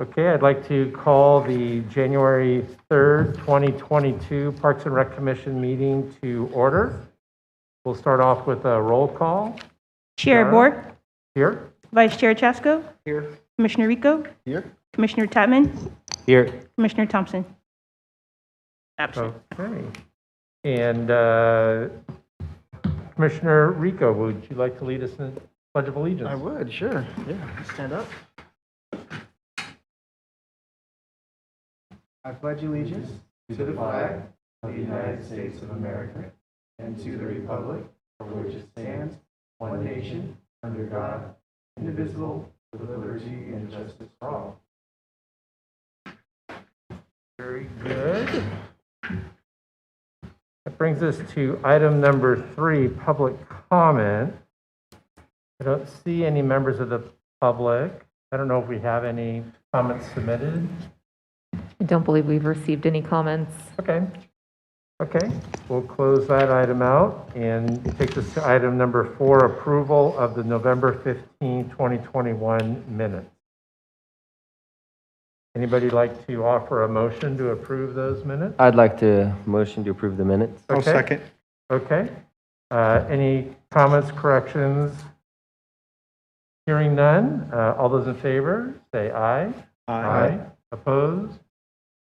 Okay, I'd like to call the January 3rd, 2022 Parks and Rec Commission meeting to order. We'll start off with a roll call. Chair Sarah? Bohr, Here. Vice Chair Chasko, Here. Commissioner Rico, Here. Commissioner Tatman, Here. Commissioner Thompson. Absent. Okay. And Commissioner Rico, would you like to lead us in the Pledge of Allegiance? I would, sure. Yeah, stand up. I pledge allegiance To the flag of the United States of America and to the republic for which it stands, one nation, under God, indivisible, with liberty and justice for all. Very good. That brings us to item number 3, public comment. I don't see any members of the public. I don't know if we have any comments submitted. I don't believe we've received any comments. Okay. Okay, we'll close that item out and take us to item number 4, approval of the November 15, 2021 minutes. Anybody like to offer a motion to approve those minutes? I'd like to motion to approve the minutes. I'll Okay. second. Okay. Any comments, corrections? Hearing none. All those in favor, say aye. Opposed?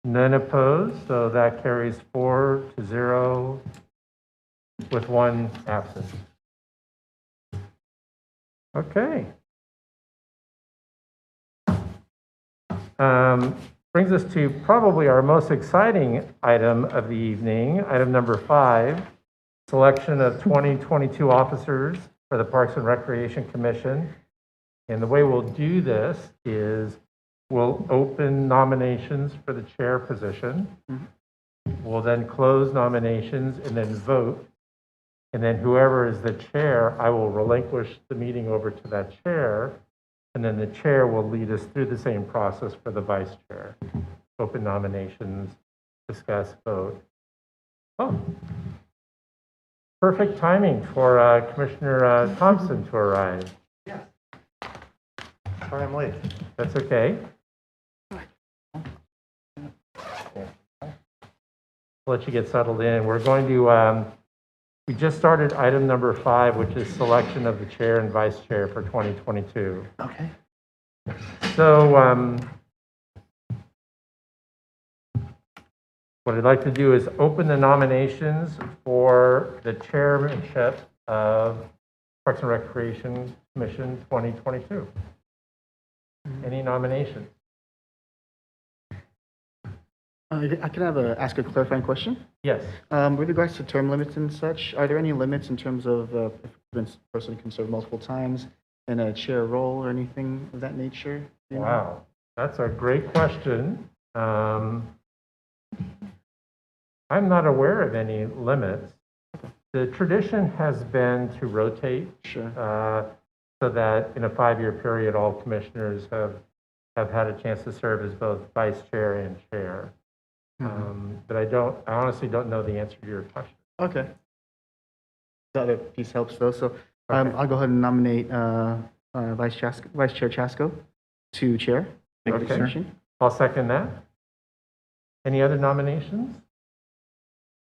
None opposed, so that carries 4-0 with 1 absent. Okay. Brings us to probably our most exciting item of the evening, item number 5, selection of 2022 officers for the Parks and Recreation Commission. And the way we'll do this is we'll open nominations for the chair position. We'll then close nominations and then vote. And then whoever is the chair, I will relinquish the meeting over to that chair. And then the chair will lead us through the same process for the vice chair. Open nominations, discuss, vote. Oh, perfect timing for Commissioner Thompson to arrive. Sorry I'm late. That's okay. Let you get settled in. We're going to, we just started item number 5, which is selection of the chair and vice chair for 2022. Okay. So what I'd like to do is open the nominations for the chairmanship of Parks and Recreation Commission 2022. Any nominations? I can ask a clarifying question. Yes. With regards to term limits and such, are there any limits in terms of if a person can serve multiple times in a chair role or anything of that nature? You know? Wow, that's a great question. I'm not aware of any limits. The tradition has been to rotate Sure. so that in a 5-year period, all commissioners have had a chance to serve as both vice chair and chair. But I honestly don't know the answer to your question. Okay. The other piece helps though. So I'll go ahead and nominate Vice Chair Chasko to chair. Make the Okay. decision. I'll second that. Any other nominations?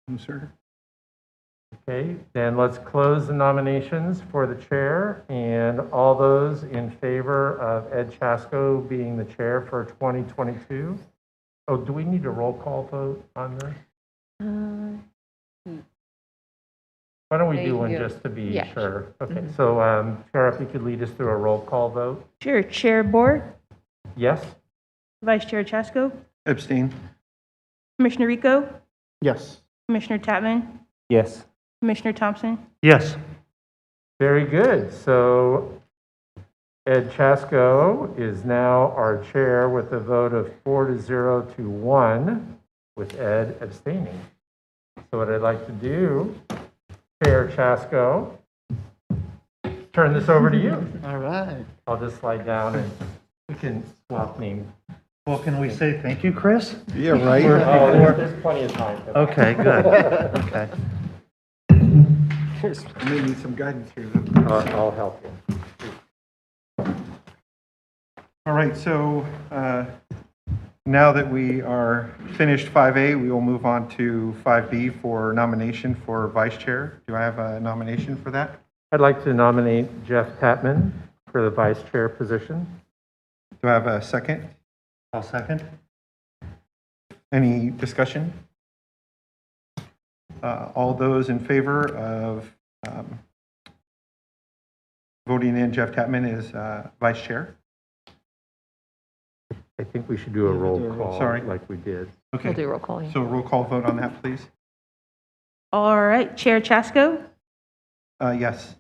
No, sir. Okay, then let's close the nominations for the chair, and all those in favor of Ed Chasko being the chair for 2022. Oh, do we need a roll call vote on this? Why don't we do one just to be Yeah, sure? Okay, so Chair, if you could lead us through a roll call vote? Sure. Chair Bohr, Yes? Vice Chair Chasko, Abstain. Commissioner Rico, Yes. Commissioner Tatman, Yes. Commissioner Thompson. Yes. Very good. So Ed Chasko is now our chair with a vote of 4-0 to 1, with Ed abstaining. So what I'd like to do, Chair Chasko, turn this over to you. All right. I'll just slide down and we can swap names. Well, can we say thank you, Chris? Yeah, right. Oh, there's plenty of time. for that. Okay, good. Okay. I may need some guidance here. I'll help you. All right, so now that we are finished 5A, we will move on to 5B for nomination for vice chair. Do I have a nomination for that? I'd like to nominate Jeff Tatman for the vice chair position. Do I have a second? I'll second. Any discussion? All those in favor of voting in Jeff Tatman as vice chair? I think we should do a Yeah, we'll roll do a roll. call Sorry. like we did. We'll Okay, do roll call. Yeah. so roll call vote on that, please. All right, Chair Chasko, Yes.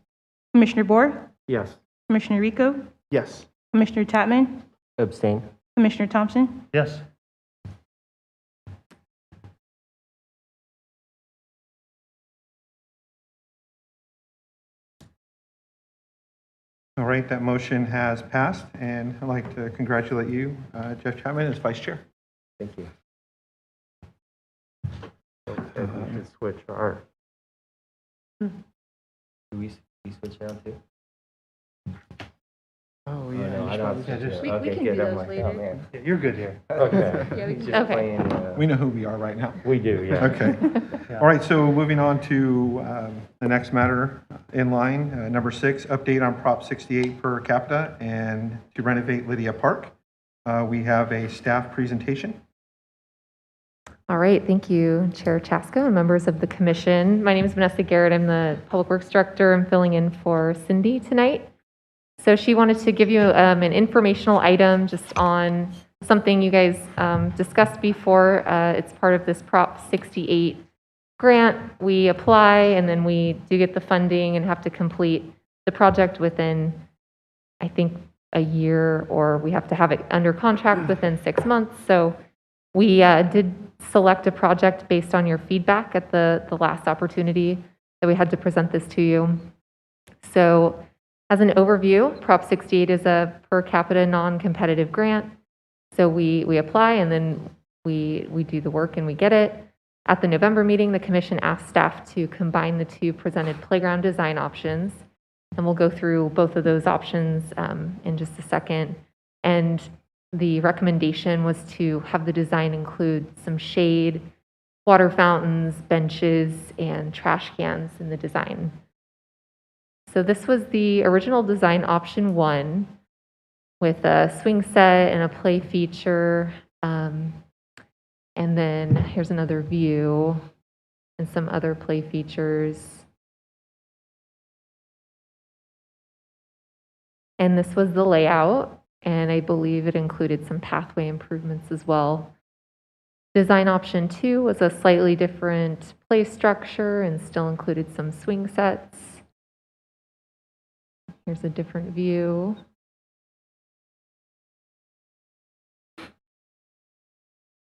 Commissioner Bohr, Yes. Commissioner Rico, Yes. Commissioner Tatman, Abstain. Commissioner Thompson. Yes. All right, that motion has passed, and I'd like to congratulate you, Jeff Chapman, as vice chair. Thank you. Okay, we should switch our, Do we switch now too? Oh, No, yeah. I don't. Yeah, just- We Okay, can good. do I'm those like, later. oh, man. Yeah, you're good here. okay, Yeah, we He's can- just okay. playing, We know who we are right now. we do, yeah. Okay. All right, so moving on to the next matter in line, number 6, update on Prop 68 per capita and to renovate Lydia Park. We have a staff presentation. All right, thank you, Chair Chasko and members of the commission. My name is Vanessa Garrett. I'm the Public Works Director. I'm filling in for Cindy tonight. So she wanted to give you an informational item just on something you guys discussed before. It's part of this Prop 68 grant. We apply and then we do get the funding and have to complete the project within, I think, a year, or we have to have it under contract within 6 months. So we did select a project based on your feedback at the last opportunity that we had to present this to you. So as an overview, Prop 68 is a per capita non-competitive grant. So we apply and then we do the work and we get it. At the November meeting, the commission asked staff to combine the two presented playground design options. And we'll go through both of those options in just a second. And the recommendation was to have the design include some shade, water fountains, benches, and trash cans in the design. So this was the original design option 1 with a swing set and a play feature. And then here's another view and some other play features. And this was the layout, and I believe it included some pathway improvements as well. Design option 2 was a slightly different play structure and still included some swing sets. Here's a different view.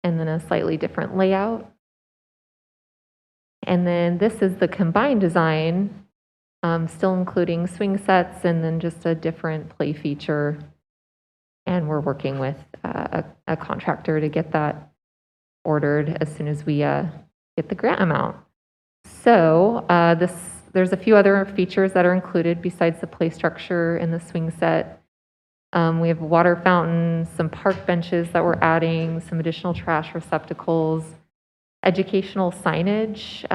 And then a slightly different layout. And then this is the combined design, still including swing sets and then just a different play feature. And we're working with a contractor to get that ordered as soon as we get the grant amount. So there's a few other features that are included besides the play structure and the swing set. We have a water fountain, some park benches that we're adding, some additional trash receptacles, educational signage.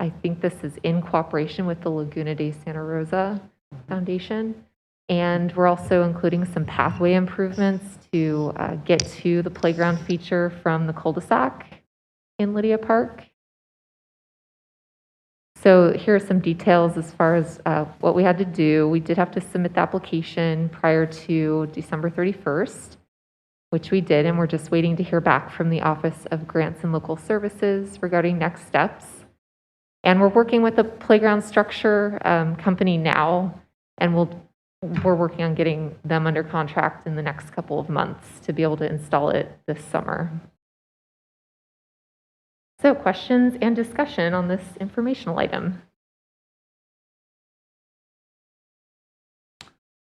I think this is in cooperation with the Laguna de Santa Rosa Foundation. And we're also including some pathway improvements to get to the playground feature from the cul-de-sac in Lydia Park. So here are some details as far as what we had to do. We did have to submit the application prior to December 31st, which we did, and we're just waiting to hear back from the Office of Grants and Local Services regarding next steps. And we're working with the playground structure company now, and we're working on getting them under contract in the next couple of months to be able to install it this summer. So questions and discussion on this informational item?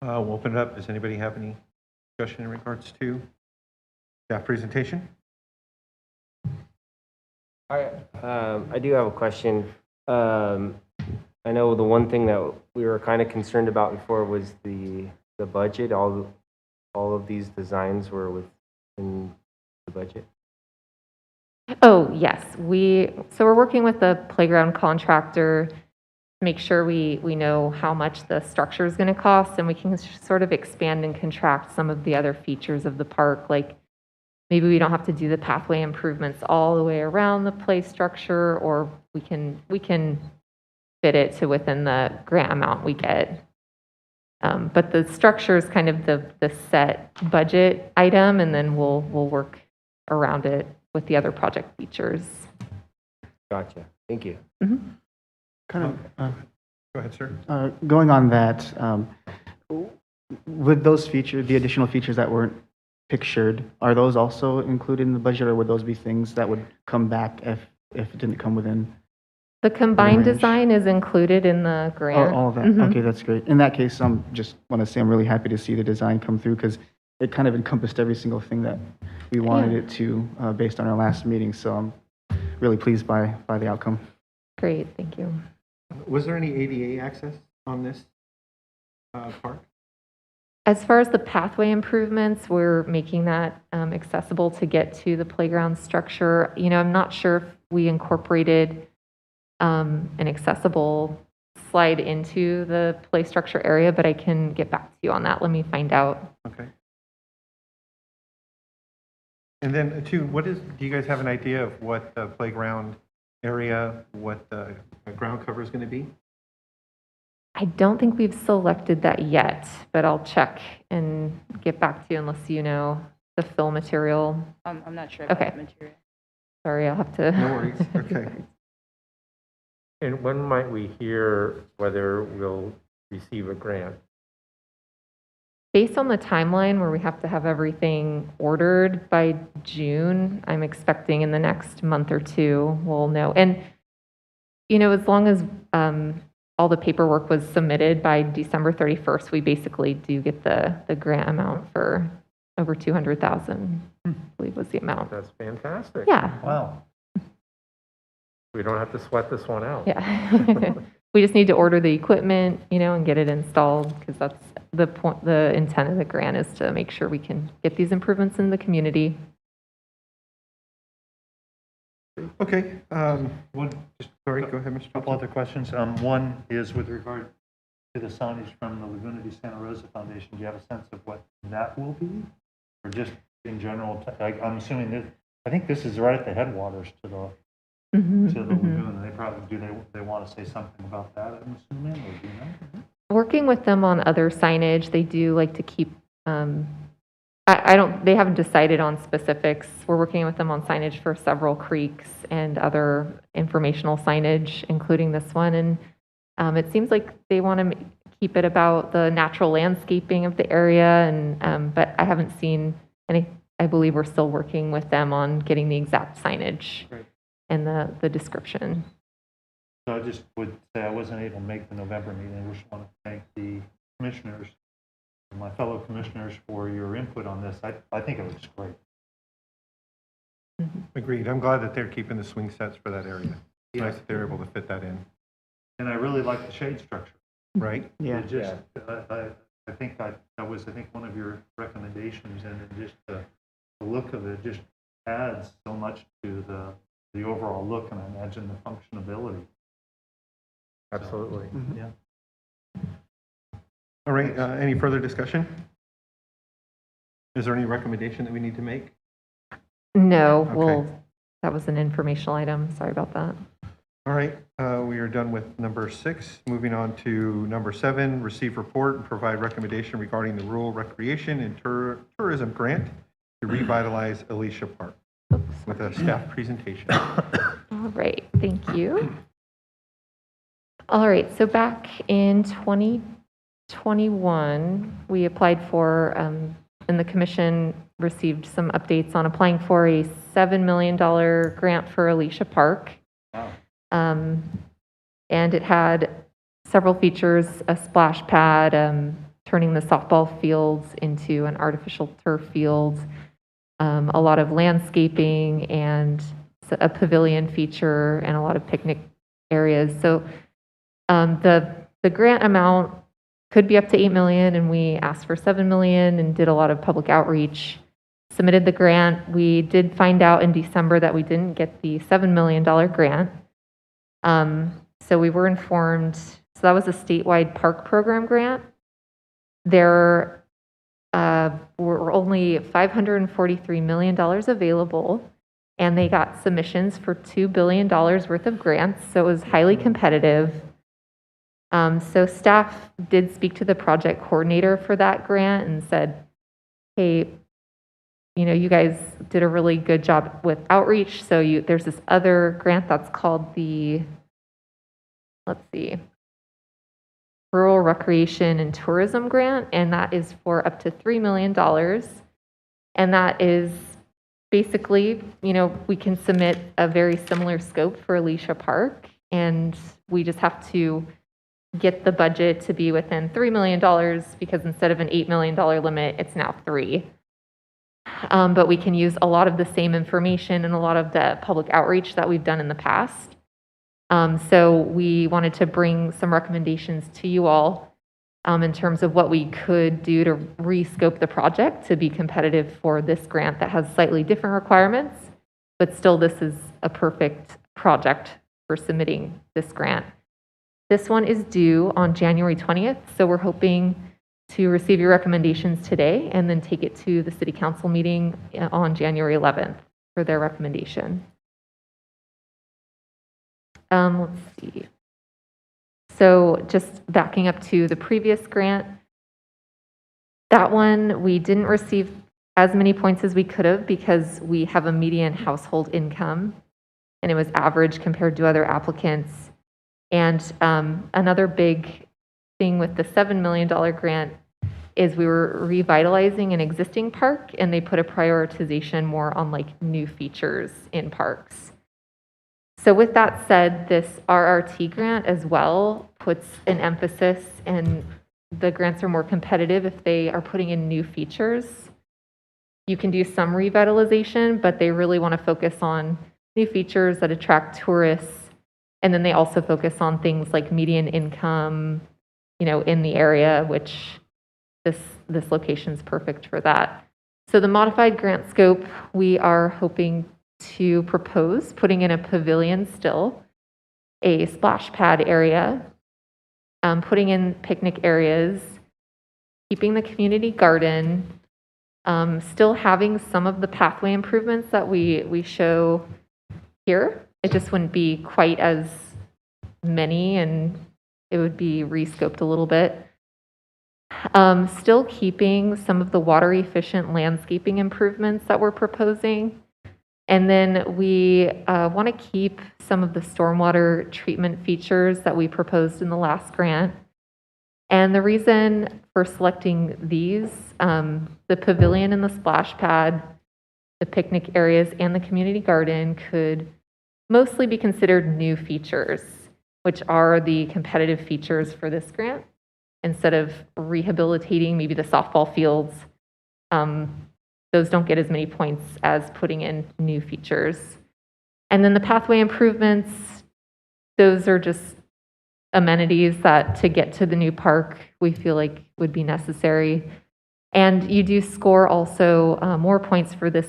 We'll open it up. Does anybody have any discussion in regards to staff presentation? I do have a question. I know the one thing that we were kind of concerned about before was the budget. all of these designs were within the budget? Oh, yes, so we're working with the playground contractor to make sure we know how much the structure is going to cost, and we can sort of expand and contract some of the other features of the park, like maybe we don't have to do the pathway improvements all the way around the play structure, or we can fit it to within the grant amount we get. But the structure is kind of the set budget item, and then we'll work around it with the other project features. Gotcha. Thank you. Kind of, Go ahead, sir. going on that, with those features, the additional features that weren't pictured, are those also included in the budget, or would those be things that would come back if it didn't come within? The combined range. design is included in the grant. All of that? Mhm. Okay, that's great. In that case, just want to say I'm really happy to see the design come through, because it kind of encompassed every single thing that we wanted Yeah. it to, based on our last meeting. So I'm really pleased by the outcome. Great, thank you. Was there any ADA access on this park? As far as the pathway improvements, we're making that accessible to get to the playground structure. You know, I'm not sure if we incorporated an accessible slide into the play structure area, but I can get back to you on that. Let me find out. Okay. And then, two, do you guys have an idea of what the playground area, what the ground cover is going to be? I don't think we've selected that yet, but I'll check and get back to you unless you know the fill material. I'm not sure about that material. Sorry, I'll have to. No worries. Okay. And when might we hear whether we'll receive a grant? Based on the timeline where we have to have everything ordered by June, I'm expecting in the next month or two, we'll know. And, you know, as long as all the paperwork was submitted by December 31st, we basically do get the grant amount for over 200,000, I believe was the amount. That's fantastic. Yeah, Wow. We don't have to sweat this one out. yeah. We just need to order the equipment, you know, and get it installed, because that's the point, the intent of the grant is to make sure we can get these improvements in the community. Okay. Just Sorry, go ahead, Mr. a couple other questions. One is with regard to the signage from the Laguna de Santa Rosa Foundation. Do you have a sense of what that will be? Or just in general, I'm assuming that, I think this is right at the headwaters to the lagoon. They probably, they want to say something about that, I'm assuming, or do you know? Working with them on other signage, they do like to keep, they haven't decided on specifics. We're working with them on signage for several creeks and other informational signage, including this one. And it seems like they want to keep it about the natural landscaping of the area. And but I haven't seen any. I believe we're still working with them on getting the exact signage and the description. So I just would say I wasn't able to make the November meeting. I just want to thank the commissioners, my fellow commissioners, for your input on this. I think it looks great. Agreed. I'm glad that they're keeping the swing sets for that area. It's nice that they're able to fit that in. And I really like the shade structure. Right? Yeah. It just, I think that was, one of your recommendations, and it just the look of it just adds so much to the overall look, and I imagine the functionability. Absolutely. Yeah. All right. Any further discussion? Is there any recommendation that we need to make? No, Okay. that was an informational item. Sorry about that. All right. We are done with number 6. Moving on to number 7, receive report and provide recommendation regarding the rural recreation and tourism grant to revitalize Alicia Park with a staff presentation. All right, thank you. All right, so back in 2021, we applied for, and the commission received some updates on applying for a $7 million grant for Alicia Park. Wow. And it had several features, a splash pad, turning the softball fields into an artificial turf field, a lot of landscaping and a pavilion feature, and a lot of picnic areas. So the grant amount could be up to 8 million, and we asked for 7 million and did a lot of public outreach, submitted the grant. We did find out in December that we didn't get the $7 million grant. So we were informed, so that was a statewide park program grant. There were only $543 million available, and they got submissions for $2 billion worth of grants, so it was highly competitive. So staff did speak to the project coordinator for that grant and said, hey, you guys did a really good job with outreach, so there's this other grant that's called the, Rural Recreation and Tourism Grant, and that is for up to $3 million. And that is basically, we can submit a very similar scope for Alicia Park, and we just have to get the budget to be within $3 million because instead of an $8 million limit, it's now $3 million. But we can use a lot of the same information and a lot of the public outreach that we've done in the past. So we wanted to bring some recommendations to you all in terms of what we could do to rescope the project to be competitive for this grant that has slightly different requirements, but still this is a perfect project for submitting this grant. This one is due on January 20th, so we're hoping to receive your recommendations today and then take it to the City Council meeting on January 11th for their recommendation. Let's see. So just backing up to the previous grant, that one we didn't receive as many points as we could have because we have a median household income and it was average compared to other applicants. And another big thing with the $7 million grant is we were revitalizing an existing park and they put a prioritization more on like new features in parks. So with that said, this RRT grant as well puts an emphasis, and the grants are more competitive if they are putting in new features. You can do some revitalization, but they really want to focus on new features that attract tourists. And then they also focus on things like median income, in the area, which this location is perfect for that. So the modified grant scope, we are hoping to propose putting in a pavilion still, a splash pad area, putting in picnic areas, keeping the community garden, still having some of the pathway improvements that we show here. It just wouldn't be quite as many and it would be rescoped a little bit. Still keeping some of the water efficient landscaping improvements that we're proposing. And then we want to keep some of the stormwater treatment features that we proposed in the last grant. And the reason for selecting these, the pavilion and the splash pad, the picnic areas, and the community garden could mostly be considered new features, which are the competitive features for this grant. Instead of rehabilitating maybe the softball fields, those don't get as many points as putting in new features. And then the pathway improvements, those are just amenities that to get to the new park, we feel like would be necessary. And you do score also more points for this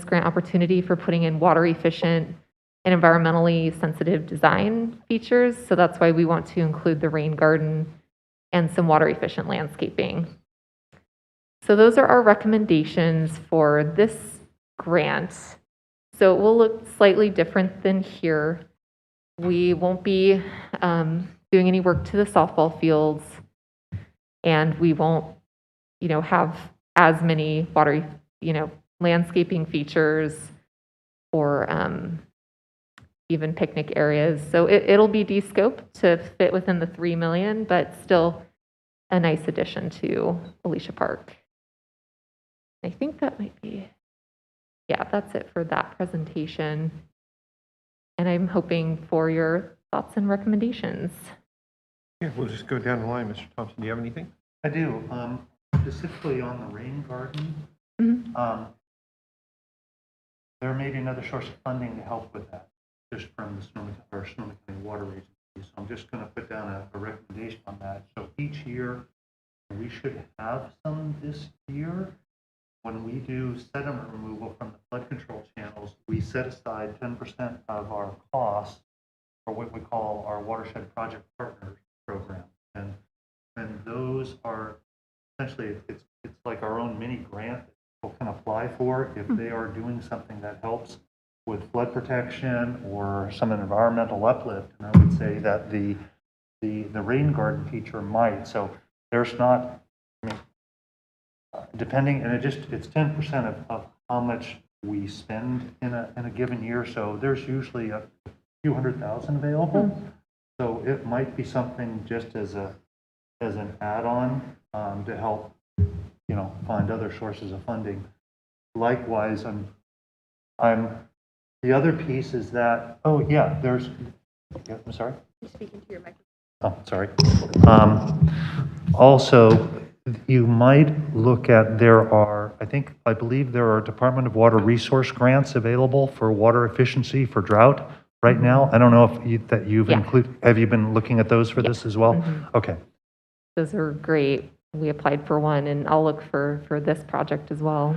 grant opportunity for putting in water efficient and environmentally sensitive design features. So that's why we want to include the rain garden and some water efficient landscaping. So those are our recommendations for this grant. So it will look slightly different than here. We won't be doing any work to the softball fields, and we won't, have as many water, landscaping features or even picnic areas. So it'll be descoped to fit within the 3 million, but still a nice addition to Alicia Park. I think that might be, that's it for that presentation. And I'm hoping for your thoughts and recommendations. Yeah, we'll just go down the line. Mr. Thompson, do you have anything? I do. Specifically on the rain garden, there may be another source of funding to help with that, just from the Sonoma County Water Agency. So I'm just going to put down a recommendation on that. So each year, we should have some this year. When we do sediment removal from the flood control channels, we set aside 10% of our costs for what we call our watershed project partners program. And those are essentially, it's like our own mini grant that people can apply for if they are doing something that helps with flood protection or some environmental uplift. And I would say that the rain garden feature might. So there's not, I mean, depending, and it's 10% of how much we spend in a given year. So there's usually a few $100,000 available. So it might be something just as an add-on to help, find other sources of funding. Likewise, the other piece is that, I'm sorry? You're speaking to your microphone. Oh, sorry. Also, you might look at, I believe there are Department of Water resource grants available for water efficiency for drought right now. I don't know if you've Yeah. included, have you been looking at those for this as well? Mhm. Okay. Those are great. We applied for one, and I'll look for this project as well.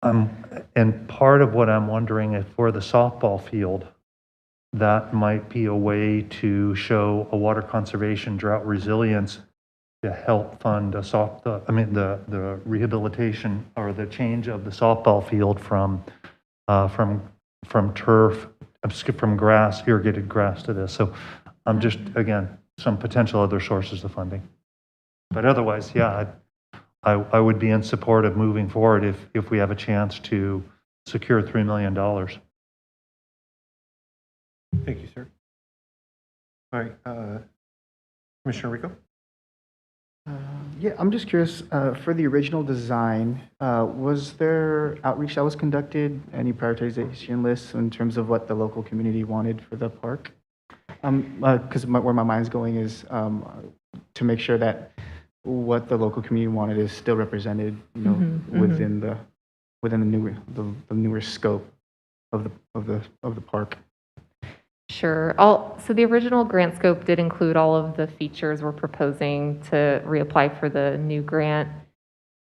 And part of what I'm wondering is for the softball field, that might be a way to show a water conservation drought resilience to help fund the rehabilitation or the change of the softball field from turf, from grass, irrigated grass to this. So I'm just, again, some potential other sources of funding. But otherwise, yeah, I would be in support of moving forward if we have a chance to secure $3 million. Thank you, sir. All right, Commissioner Rico? Yeah, I'm just curious, for the original design, was there outreach that was conducted, any prioritization lists in terms of what the local community wanted for the park? Because where my mind's going is to make sure that what the local community wanted is still represented, within the newer scope of the park. Sure. So the original grant scope did include all of the features we're proposing to reapply for the new grant.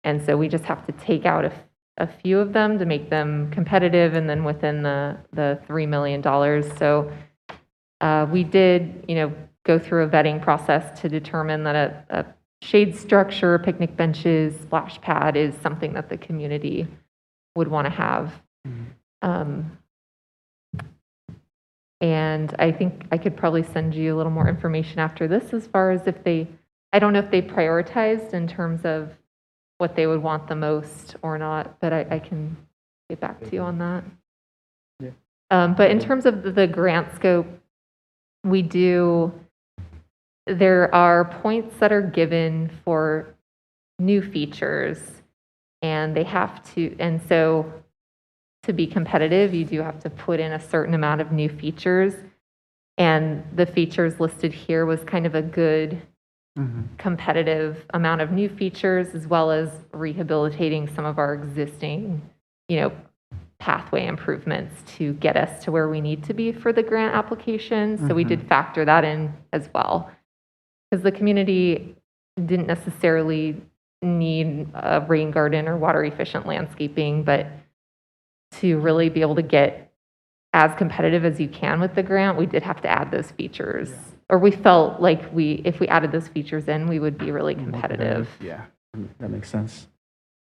And so we just have to take out a few of them to make them competitive and then within the $3 million. So we did, go through a vetting process to determine that a shade structure, picnic benches, splash pad is something that the community would want to have. And I think I could probably send you a little more information after this as far as I don't know if they prioritized in terms of what they would want the most or not, but I can get back to you on that. Yeah. But in terms of the grant scope, there are points that are given for new features and so to be competitive, you do have to put in a certain amount of new features. And the features listed here was kind of a good competitive amount of new features, as well as rehabilitating some of our existing, pathway improvements to get us to where we need to be for the grant application. So we did factor that in as well. Because the community didn't necessarily need a rain garden or water efficient landscaping, but to really be able to get as competitive as you can with the grant, we did have to add those features. Yeah. Or we felt like if we added those features in, we would be really competitive. Yeah, that makes sense.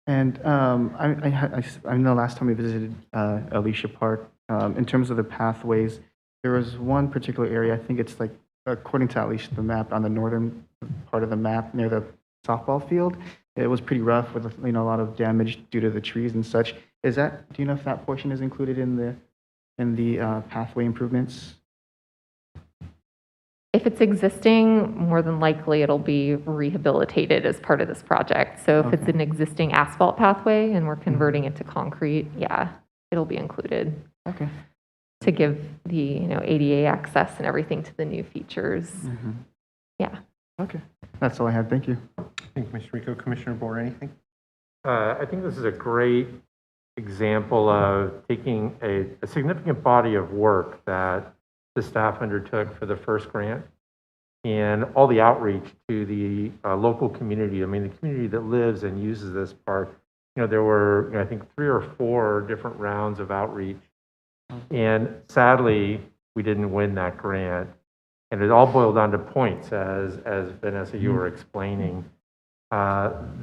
And I know last time we visited Alicia Park, in terms of the pathways, there was one particular area, I think it's like, according to at least the map, on the northern part of the map near the softball field, it was pretty rough with a lot of damage due to the trees and such. Do you know if that portion is included in the pathway improvements? If it's existing, more than likely it'll be rehabilitated as part of this project. So if it's an existing asphalt pathway and we're converting it to concrete, yeah, it'll be included. Okay. To give the ADA access and everything to the new features. Yeah. Okay. That's all I had. Thank you. Thank you, Commissioner Rico. Commissioner Bohr, anything? I think this is a great example of taking a significant body of work that the staff undertook for the first grant, and all the outreach to the local community. I mean, the community that lives and uses this park. There were, I think, 3 or 4 different rounds of outreach, and sadly, we didn't win that grant. And it all boiled down to points, as Vanessa, you were explaining.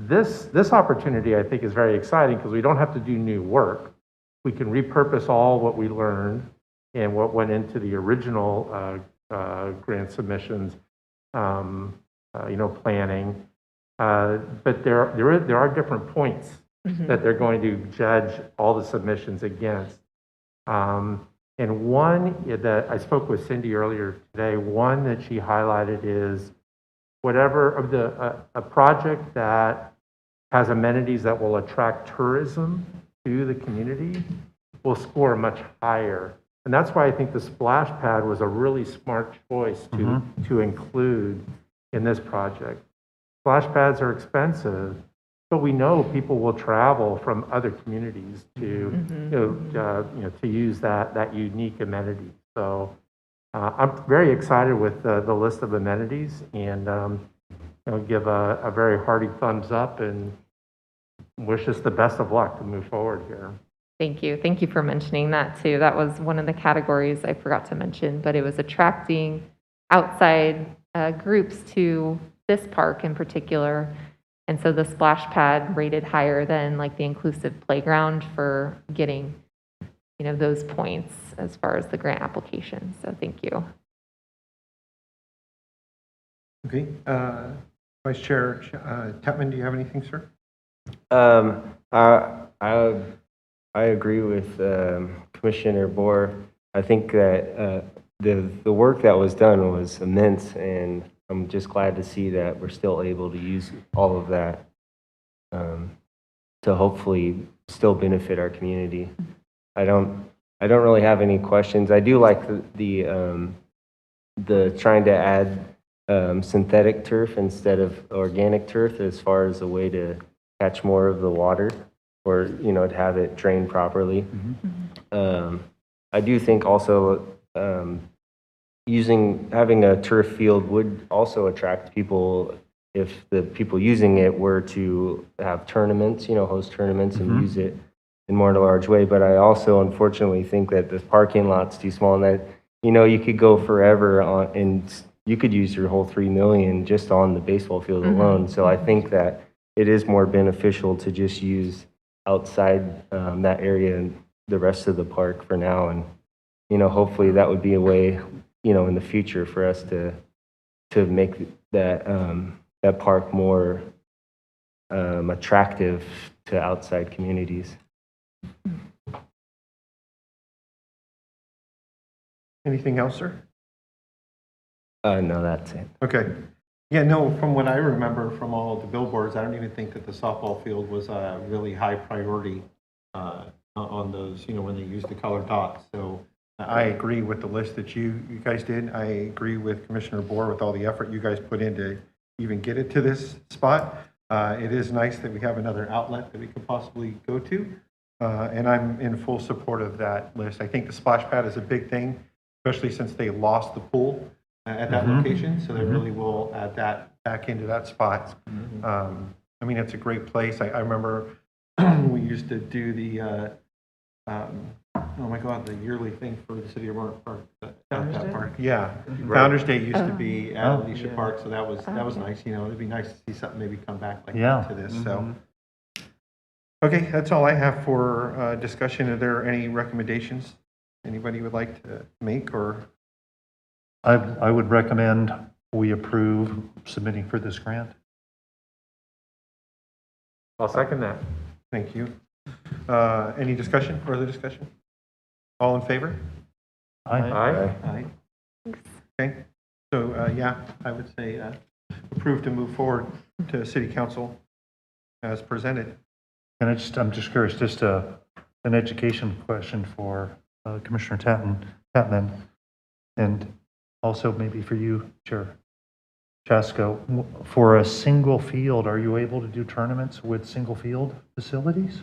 This opportunity, I think, is very exciting because we don't have to do new work. We can repurpose all what we learned and what went into the original grant submissions, planning. But there are different points that they're going to judge all the submissions against. And one that I spoke with Cindy earlier today, one that she highlighted is whatever of a project that has amenities that will attract tourism to the community will score much higher. And that's why I think the splash pad was a really smart choice to include in this project. Splash pads are expensive, but we know people will travel from other communities to use that unique amenity. So I'm very excited with the list of amenities, and give a very hearty thumbs up and wish us the best of luck to move forward here. Thank you. Thank you for mentioning that too. That was one of the categories I forgot to mention, but it was attracting outside groups to this park in particular. And so the splash pad rated higher than like the inclusive playground for getting, those points as far as the grant application. So thank you. Okay. Vice Chair Tutman, do you have anything, sir? I agree with Commissioner Bohr. I think that the work that was done was immense, and I'm just glad to see that we're still able to use all of that to hopefully still benefit our community. I don't really have any questions. I do like the trying to add synthetic turf instead of organic turf as far as a way to catch more of the water, or to have it drained properly. I do think also having a turf field would also attract people if the people using it were to have tournaments, host tournaments and use it in more large way. But I also unfortunately think that the parking lot's too small, and that you could go forever on, and you could use your whole $3 million just on the baseball field alone. So I think that it is more beneficial to just use outside that area and the rest of the park for now. And, hopefully that would be a way, in the future for us to make that park more attractive to outside communities. Anything else, sir? No, that's it. Okay. Yeah, no, from what I remember from all the billboards, I don't even think that the softball field was a really high priority on those, when they used the colored dots. So I agree with the list that you guys did. I agree with Commissioner Bohr with all the effort you guys put in to even get it to this spot. It is nice that we have another outlet that we could possibly go to. And I'm in full support of that list. I think the splash pad is a big thing, especially since they lost the pool at that location. So they really will add that back into that spot. I mean, it's a great place. I remember we used to do the, oh my God, the yearly thing for the city of Rohnert Park. Founders Day? Park. Yeah. Founders Day used to be at Alicia Park, so that was nice. It'd be nice to see something maybe come back like that to this. So, okay, that's all I have for discussion. Are there any recommendations anybody would like to make? Or I would recommend we approve submitting for this grant. I'll second that. thank you. Any discussion? Further discussion? All in favor? Aye. Aye. Aye. Okay. So yeah, I would say approve to move forward to City Council as presented. And I'm just curious, just an education question for Commissioner Tatman, and also maybe for you, Chair Chasko. For a single field, are you able to do tournaments with single field facilities?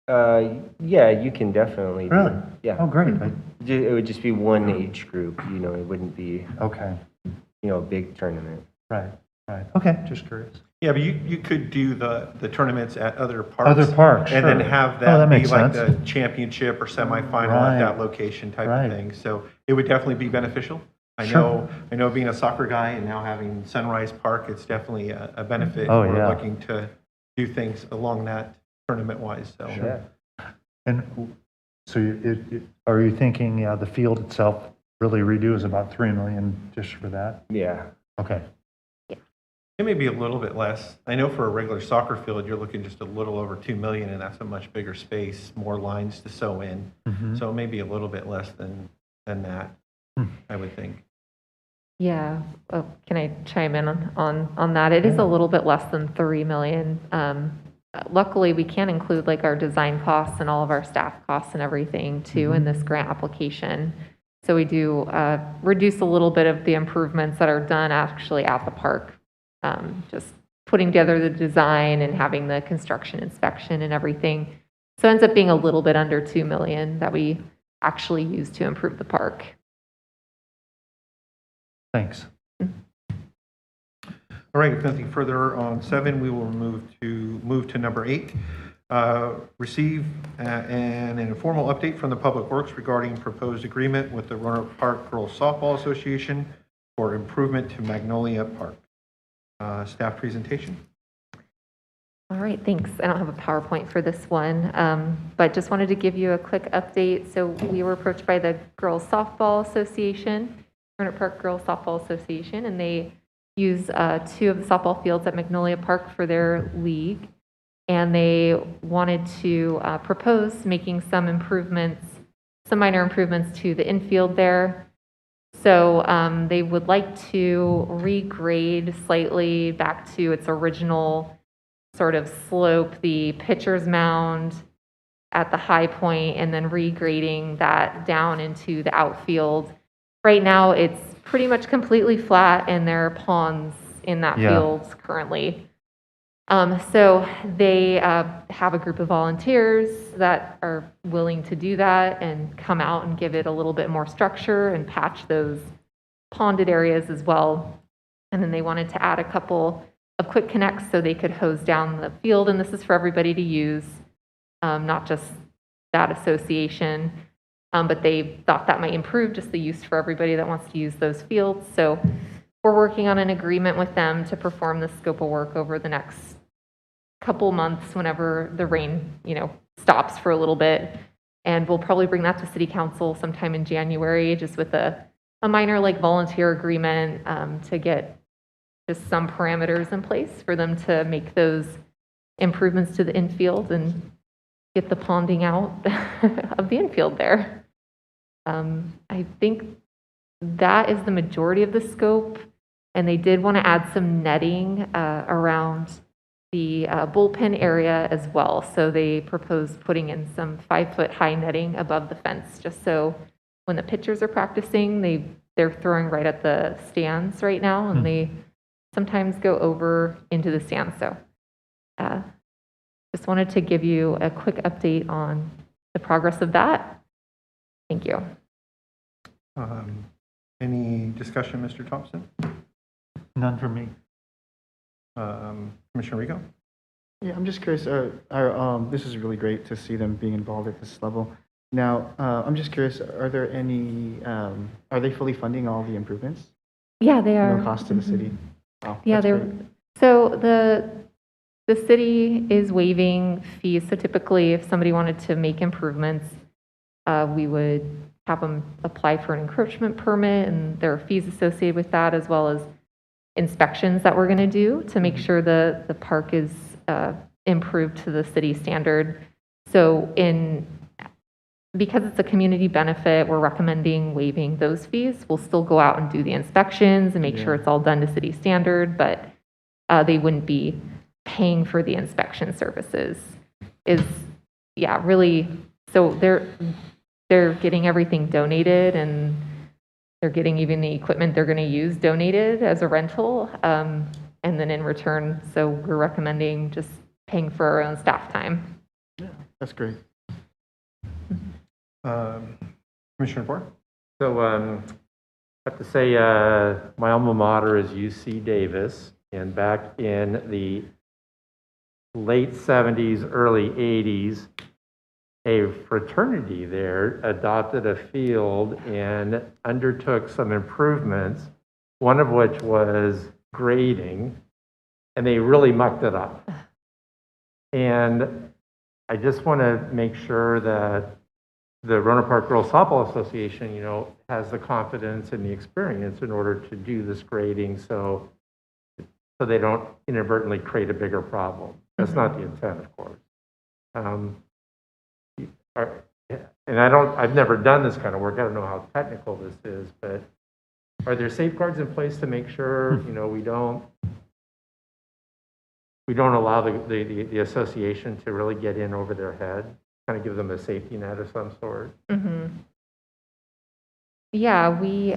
Yeah, you can definitely. do- Really? Yeah. Oh, great. It would just be one age group, it wouldn't be, Okay, a big tournament. right, right. Okay, just curious. Yeah, but you could do the tournaments at other parks. Other parks, And then sure. have Oh, that that be makes like sense. the championship or semifinal Right. at that location type Right. of thing. So it would definitely be beneficial. Sure. I know being a soccer guy and now having Sunrise Park, it's definitely a benefit. Oh, We're yeah. looking to do things along that tournament-wise, so. Yeah. And so are you thinking, the field itself really redo is about 3 million just for that? Yeah. Okay, It may be a little bit less. I know for a regular soccer field, you're looking just a little over 2 million, and that's a much bigger space, more lines to sew in. Mhm. So it may be a little bit less than that, Hmm. I would think. Yeah, oh, can I chime in on that? It is a little bit less than 3 million. Luckily, we can include like our design costs and all of our staff costs and everything too in this grant application. So we do reduce a little bit of the improvements that are done actually at the park. Just putting together the design and having the construction inspection and everything. So it ends up being a little bit under 2 million that we actually use to improve the park. thanks. All right, if nothing further on 7, we will move to number 8. Receive an informal update from the Public Works regarding proposed agreement with the Rohnert Park Girls Softball Association for improvement to Magnolia Park. Staff presentation. All right, thanks. I don't have a PowerPoint for this one, but just wanted to give you a quick update. So we were approached by the Girls Softball Association, Rohnert Park Girls Softball Association, and they use 2 of the softball fields at Magnolia Park for their league. And they wanted to propose making some improvements, some minor improvements to the infield there. So they would like to regrade slightly back to its original sort of slope, the pitcher's mound at the high point, and then regrading that down into the outfield. Right now, it's pretty much completely flat, and there are ponds in that Yeah. field currently. So they have a group of volunteers that are willing to do that and come out and give it a little bit more structure and patch those ponded areas as well. And then they wanted to add a couple of quick connects so they could hose down the field. And this is for everybody to use, not just that association. But they thought that might improve just the use for everybody that wants to use those fields. So we're working on an agreement with them to perform the scope of work over the next couple months whenever the rain, stops for a little bit. And we'll probably bring that to City Council sometime in January, just with a minor like volunteer agreement to get just some parameters in place for them to make those improvements to the infield and get the ponding out of the infield there. I think that is the majority of the scope. And they did want to add some netting around the bullpen area as well. So they proposed putting in some 5-foot high netting above the fence, just so when the pitchers are practicing, they're throwing right at the stands right now, and they sometimes go over into the stands. So just wanted to give you a quick update on the progress of that. Thank you. Any discussion, Mr. Thompson? None for me. Commissioner Rico? Yeah, I'm just curious, this is really great to see them being involved at this level. Now, I'm just curious, are they fully funding all the improvements? Yeah, they are. No cost to the city? Wow, Yeah, that's they're, great. so the city is waiving fees. So typically, if somebody wanted to make improvements, we would have them apply for an encroachment permit, and there are fees associated with that, as well as inspections that we're going to do to make sure the park is improved to the city standard. So because it's a community benefit, we're recommending waiving those fees. We'll still go out and do the inspections and make sure it's all done to city standard, but they wouldn't be paying for the inspection services. Really, so they're getting everything donated, and they're getting even the equipment they're going to use donated as a rental. And then in return, so we're recommending just paying for our own staff time. That's great. Commissioner Bohr? So I have to say, my alma mater is UC Davis, and back in the late 70s, early 80s, a fraternity there adopted a field and undertook some improvements, one of which was grading, and they really mucked it up. And I just want to make sure that the Rohnert Park Girls Softball Association, has the confidence and the experience in order to do this grading so they don't inadvertently create a bigger problem. That's not the intent, of course. And I've never done this kind of work. I don't know how technical this is, but are there safeguards in place to make sure, we don't allow the association to really get in over their head, kind of give them a safety net of some sort? Yeah, we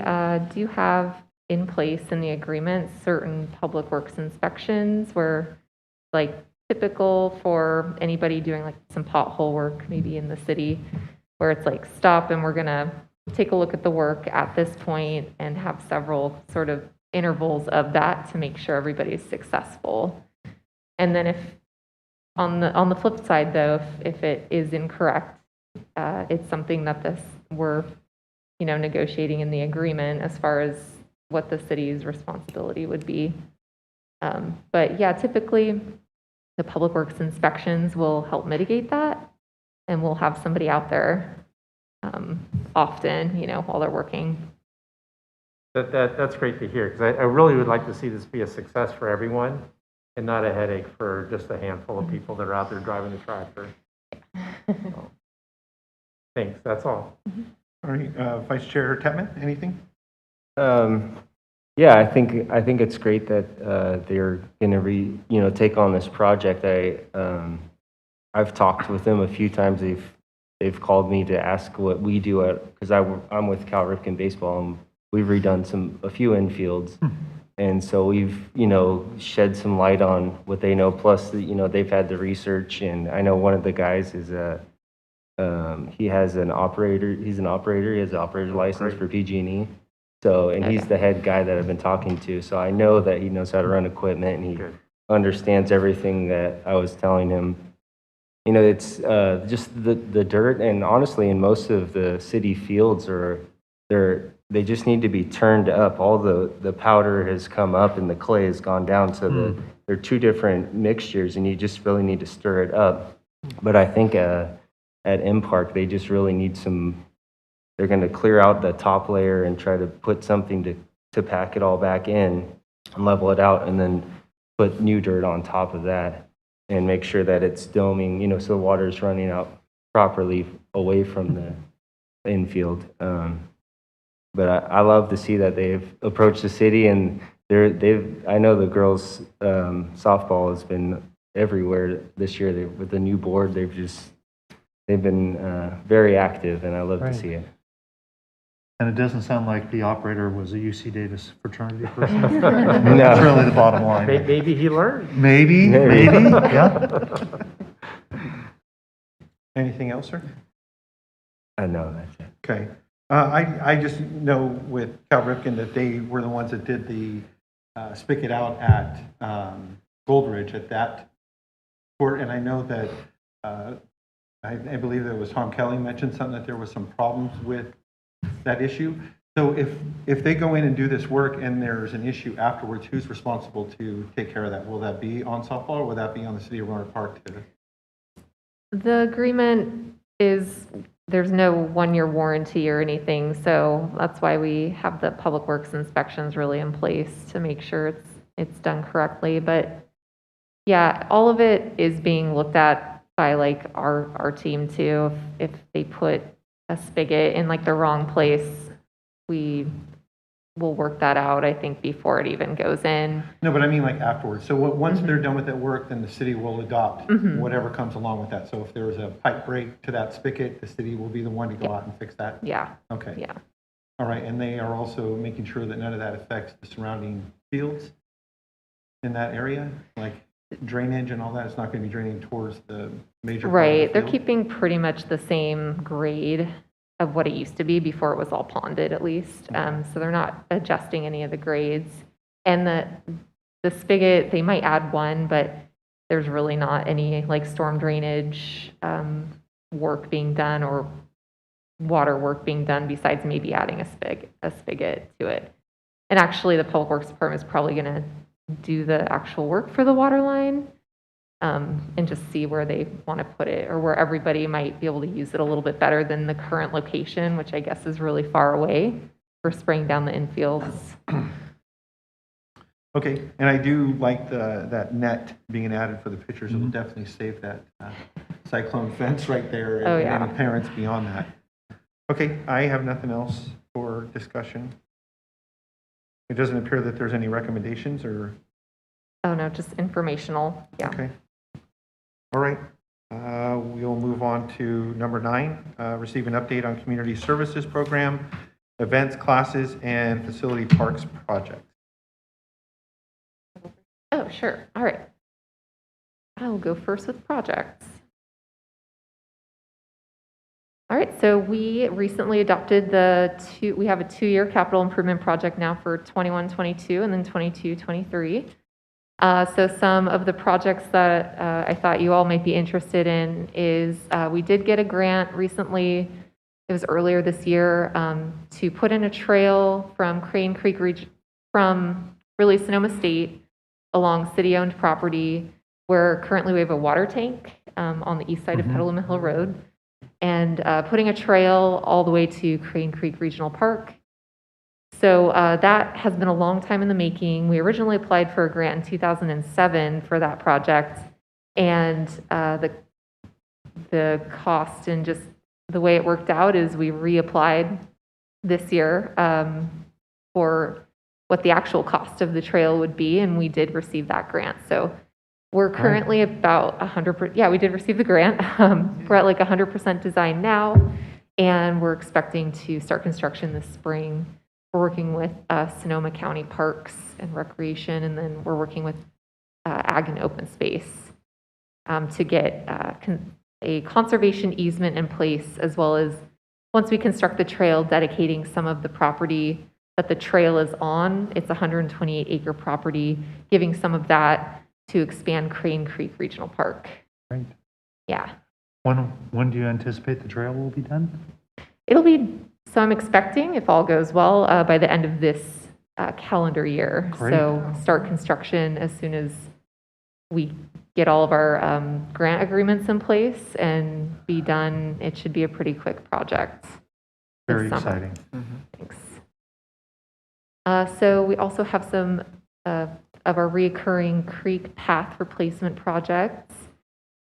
do have in place in the agreement certain public works inspections where, like, typical for anybody doing like some pothole work maybe in the city, where it's like, stop and we're gonna take a look at the work at this point and have several sort of intervals of that to make sure everybody's successful. And then if on the flip side though, if it is incorrect, it's something that we're negotiating in the agreement as far as what the city's responsibility would be. But yeah, typically the public works inspections will help mitigate that, and we'll have somebody out there often, while they're working. That's great to hear, because I really would like to see this be a success for everyone and not a headache for just a handful of people that are out there driving the tractor. So, thanks, that's all. All right, Vice Chair Tetman, anything? Yeah, I think it's great that they're going to take on this project. I've talked with them a few times. They've called me to ask what we do because I'm with Cal Ripken Baseball, and we've redone a few infields, and so we've shed some light on what they know. Plus, they've had the research, and I know one of the guys is he has an operator. He's an operator. He has an operator license for PG&E. So, and he's the head guy that I've been talking to. So I know that he knows how to run equipment, and he understands everything that I was telling him. It's just the dirt, and honestly, in most of the city fields, they just need to be turned up. All the powder has come up, and the clay has gone down. So they're two different mixtures, and you just really need to stir it up. But I think at M Park, they just really need some. They're going to clear out the top layer and try to put something to pack it all back in and level it out, and then put new dirt on top of that and make sure that it's doming, so the water is running out properly away from the infield. But I love to see that they've approached the city, and I know the girls softball has been everywhere this year. With the new board, they've been very active, and I love to see it. And it doesn't sound like the operator was a UC Davis fraternity person. No. That's really the bottom line. Maybe he learned. Maybe, yeah. Anything else, sir? No, that's it. Okay. I just know with Cal Ripken that they were the ones that did the spigot out at Goldridge at that court, and I know that I believe that it was Tom Kelly mentioned something that there was some problems with that issue. So if they go in and do this work and there's an issue afterwards, who's responsible to take care of that? Will that be on softball, or will that be on the city of Rohnert Park? The agreement is, there's no 1-year warranty or anything, so that's why we have the public works inspections really in place to make sure it's done correctly. But yeah, all of it is being looked at by like our team too. If they put a spigot in like the wrong place, we will work that out, I think, before it even goes in. No, but I mean like afterwards. So once they're done with that work, then the city will adopt whatever comes along with that. So if there's a pipe break to that spigot, the city will be the one to go out and fix that? Yeah. Okay. Yeah. All right, and they are also making sure that none of that affects the surrounding fields in that area? Like, drainage and all that? It's not going to be draining towards the major part of the Right, they're field? keeping pretty much the same grade of what it used to be before it was all ponded, at least. So they're not adjusting any of the grades. And the spigot, they might add one, but there's really not any like storm drainage work being done or water work being done besides maybe adding a spigot to it. And actually, the Public Works Department is probably going to do the actual work for the water line and just see where they want to put it or where everybody might be able to use it a little bit better than the current location, which I guess is really far away for spraying down the infields. Okay, and I do like that net being added for the pictures. It will definitely save that cyclone fence right there Oh, and yeah. any parents beyond that. Okay, I have nothing else for discussion. It doesn't appear that there's any recommendations or, Oh, no, just informational. Yeah. okay. All right, we'll move on to number 9, receive an update on community services program, events, classes, and facility parks projects. Oh, sure. All right. I will go first with projects. All right, so we recently adopted we have a 2-year capital improvement project now for 21-22 and then 22-23. So some of the projects that I thought you all might be interested in is we did get a grant recently, it was earlier this year, to put in a trail from Crane Creek from really Sonoma State along city-owned property where currently we have a water tank on the east side of Petaluma Hill Road, and putting a trail all the way to Crane Creek Regional Park. So that has been a long time in the making. We originally applied for a grant in 2007 for that project, and the cost and just the way it worked out is we reapplied this year for what the actual cost of the trail would be, and we did receive that grant. So we're currently about 100%, yeah, we did receive the grant. We're at like 100% design now, and we're expecting to start construction this spring. We're working with Sonoma County Parks and Recreation, and then we're working with Ag and Open Space to get a conservation easement in place, as well as once we construct the trail, dedicating some of the property that the trail is on. It's a 128-acre property, giving some of that to expand Crane Creek Regional Park. Great. Yeah. When do you anticipate the trail will be done? It'll be, so I'm expecting, if all goes well, by the end of this calendar year. Great. So start construction as soon as we get all of our grant agreements in place and be done. It should be a pretty quick project. this Very summer. exciting. Thanks. So we also have some of our reoccurring creek path replacement projects,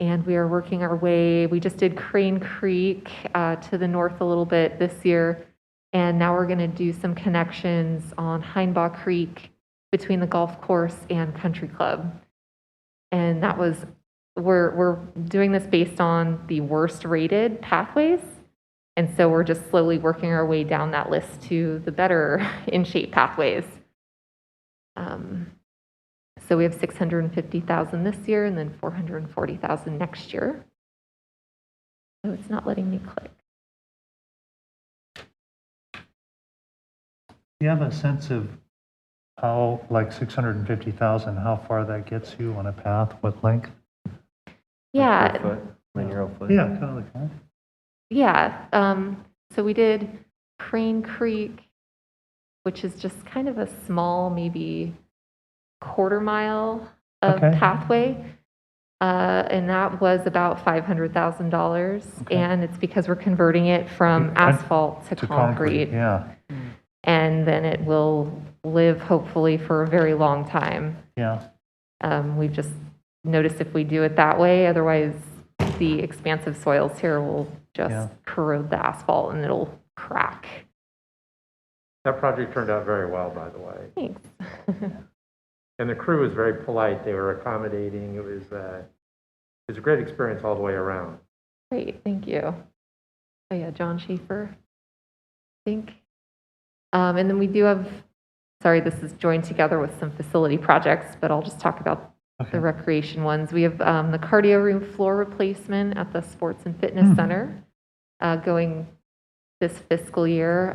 and we are working our way. We just did Crane Creek to the north a little bit this year, and now we're going to do some connections on Hindbaugh Creek between the golf course and country club. And that was, we're doing this based on the worst rated pathways. And so we're just slowly working our way down that list to the better in shape pathways. So we have $650,000 this year and then $440,000 next year. Oh, it's not letting me click. Do you have a sense of how, like 650,000, how far that gets you on a path, what length? Yeah, Foot, linear foot. Yeah, kind of like that. yeah. So we did Crane Creek, which is just kind of a small, maybe quarter-mile of Okay. pathway. And that was about $500,000. Okay. And it's because we're converting it from And- asphalt to To concrete. Yeah, And then it will live hopefully for a very long time. yeah. We've just noticed if we do it that way, otherwise the expansive soils here will just Yeah. corrode the asphalt and it'll crack. That project turned out very well, by the way. Thanks. And the crew was very polite. They were accommodating. It was a great experience all the way around. Great, thank you. Oh yeah, John Schaefer, I think. And then we do have, sorry, this is joined together with some facility projects, but I'll just talk about the recreation ones. We have the cardio room floor replacement at the Sports and Fitness Center going this fiscal year.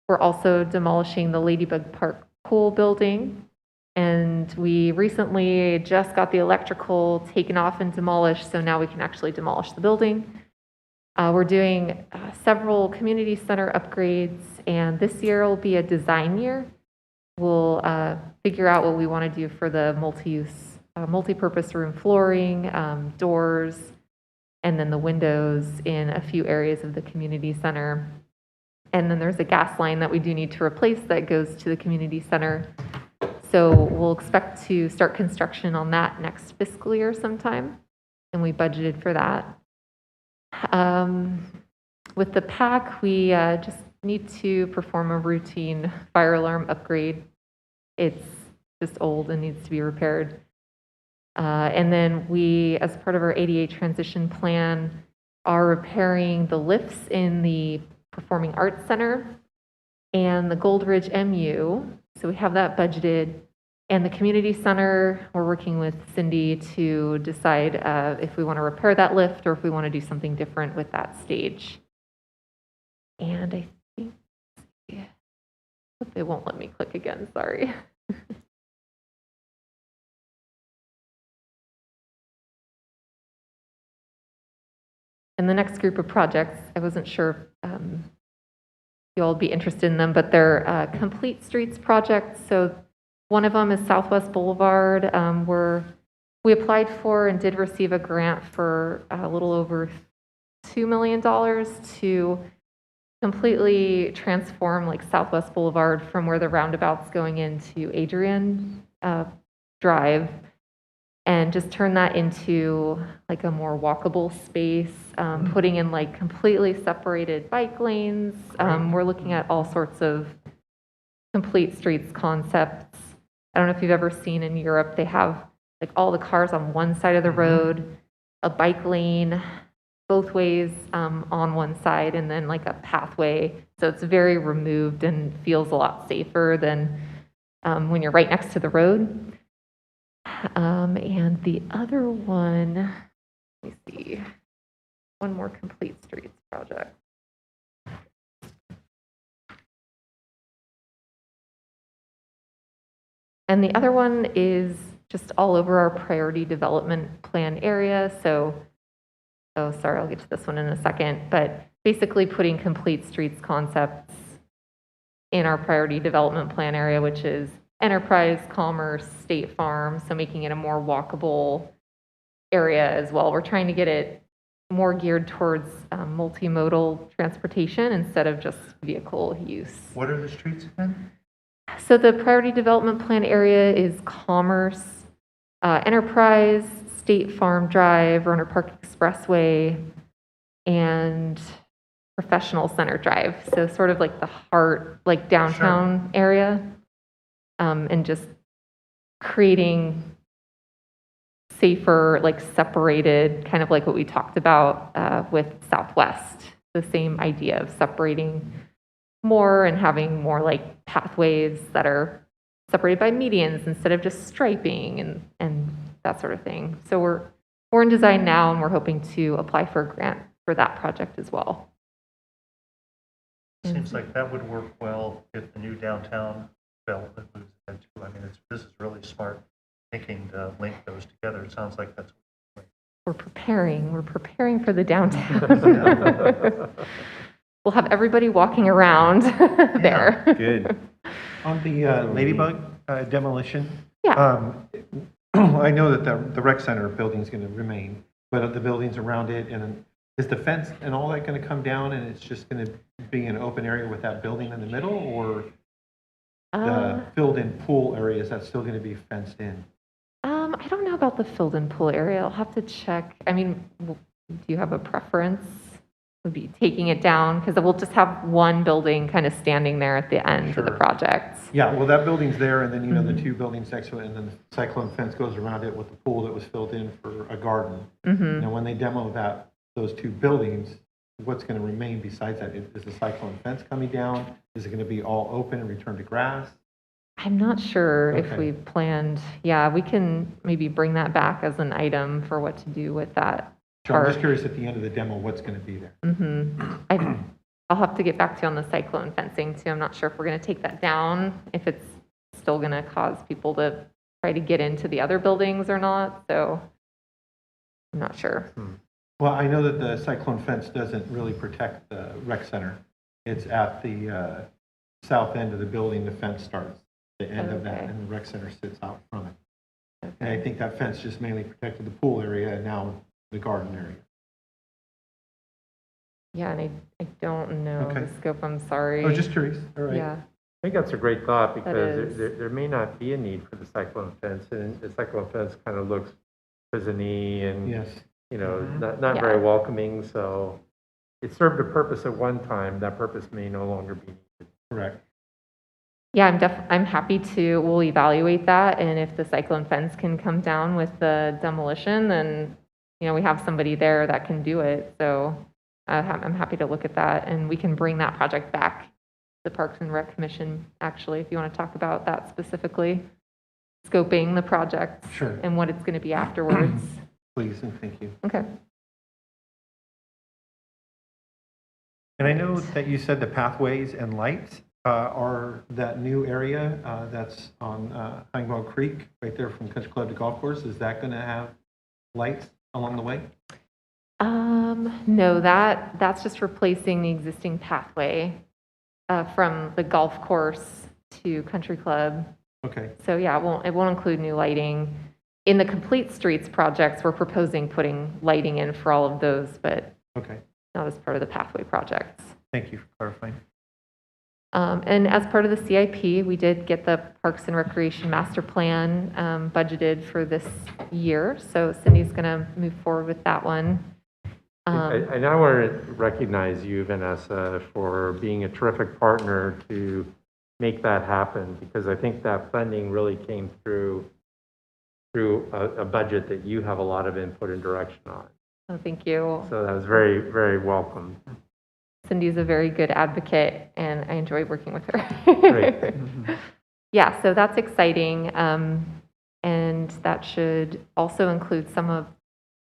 We're also demolishing the Ladybug Park pool building. And we recently just got the electrical taken off and demolished, so now we can actually demolish the building. We're doing several community center upgrades, and this year will be a design year. We'll figure out what we want to do for the multi-use, multi-purpose room flooring, doors, and then the windows in a few areas of the community center. And then there's a gas line that we do need to replace that goes to the community center. So we'll expect to start construction on that next fiscal year sometime, and we budgeted for that. With the PAC, we just need to perform a routine fire alarm upgrade. It's just old and needs to be repaired. And then we, as part of our ADA transition plan, are repairing the lifts in the Performing Arts Center and the Gold Ridge MU. So we have that budgeted. And the community center, we're working with Cindy to decide if we want to repair that lift or if we want to do something different with that stage. And I think they won't let me click again, sorry. And the next group of projects, I wasn't sure if you'll be interested in them, but they're complete streets projects. So one of them is Southwest Boulevard. We applied for and did receive a grant for a little over $2 million to completely transform like Southwest Boulevard from where the roundabout's going into Adrian Drive, and just turn that into like a more walkable space, putting in like completely separated bike lanes. We're looking at all sorts of complete streets concepts. I don't know if you've ever seen in Europe, they have like all the cars on one side of the road, a bike lane both ways on one side, and then like a pathway. So it's very removed and feels a lot safer than when you're right next to the road. And the other one, let me see, one more complete streets project. And the other one is just all over our priority development plan area. So, oh, sorry, I'll get to this one in a second, but basically putting complete streets concepts in our priority development plan area, which is enterprise, commerce, state farm, so making it a more walkable area as well. We're trying to get it more geared towards multimodal transportation instead of just vehicle use. What are the streets again? So the priority development plan area is commerce, enterprise, State Farm Drive, Rohnert Park Expressway, and Professional Center Drive. So sort of like the heart, like downtown area, and just creating safer, like separated, kind of like what we talked about with Southwest, the same idea of separating more and having more like pathways that are separated by medians instead of just striping and that sort of thing. So we're in design now, and we're hoping to apply for a grant for that project as well. Seems like that would work well if the new downtown development moves ahead too. I mean, this is really smart thinking to link those together. It sounds like that's We're preparing for the downtown. We'll have everybody walking around there. Good. On the Ladybug demolition, Yeah. I know that the rec center building is going to remain, but the buildings around it, and is the fence and all that going to come down, and it's just going to be an open area with that building in the middle, or the filled-in pool area, is that still going to be fenced in? I don't know about the filled-in pool area. I'll have to check. I mean, do you have a preference? Would be taking it down, because we'll just have one building kind of standing there at the end of the project. Yeah, well, that building's there, and then, you know, the two buildings next to it, and then the cyclone fence goes around it with the pool that was filled in for a garden. Now, when they demo those two buildings, what's going to remain besides that? Is the cyclone fence coming down? Is it going to be all open and return to grass? I'm not sure if Okay. we planned, yeah, we can maybe bring that back as an item for what to do with that So I'm just park. curious at the end of the demo, what's going to be there? I'll have to get back to you on the cyclone fencing too. I'm not sure if we're going to take that down, if it's still going to cause people to try to get into the other buildings or not. So I'm not sure. Well, I know that the cyclone fence doesn't really protect the rec center. It's at the south end of the building, the fence starts, the end of that, Okay. and the rec center sits out from it. And I think that fence just mainly protected the pool area and now the garden area. Yeah, and I don't know Okay. the scope. I'm sorry. I was just curious. All right. Yeah. I think that's a great thought because is. there may not be a need for the cyclone fence, and the cyclone fence kind of looks prison-y and, Yes. you know, Mhm. not Yeah. very welcoming, so it served a purpose at one time, that purpose may no longer be needed. Correct. Yeah, I'm happy to, we'll evaluate that, and if the cyclone fence can come down with the demolition, then, you know, we have somebody there that can do it, so I'm happy to look at that, and we can bring that project back, the Parks and Rec Commission, actually, if you want to talk about that specifically, scoping the project Sure. and what it's going to be afterwards. Please and thank you. Okay. And I know that you said the pathways and lights are that new area that's on Hangwell Creek, right there from Country Club to Golf Course. Is that going to have lights along the way? No, that's just replacing the existing pathway from the golf course to Country Club. Okay. So yeah, it won't include new lighting. In the Complete Streets projects, we're proposing putting lighting in for all of those, but Okay. not as part of the pathway projects. Thank you for clarifying. And as part of the CIP, we did get the Parks and Recreation Master Plan budgeted for this year. So Cindy's going to move forward with that one. I now want to recognize you, Vanessa, for being a terrific partner to make that happen, because I think that funding really came through a budget that you have a lot of input and direction on. So thank you. So that was very, very welcome. Cindy's a very good advocate, and I enjoy working with her. Great. Yeah, so that's exciting. And that should also include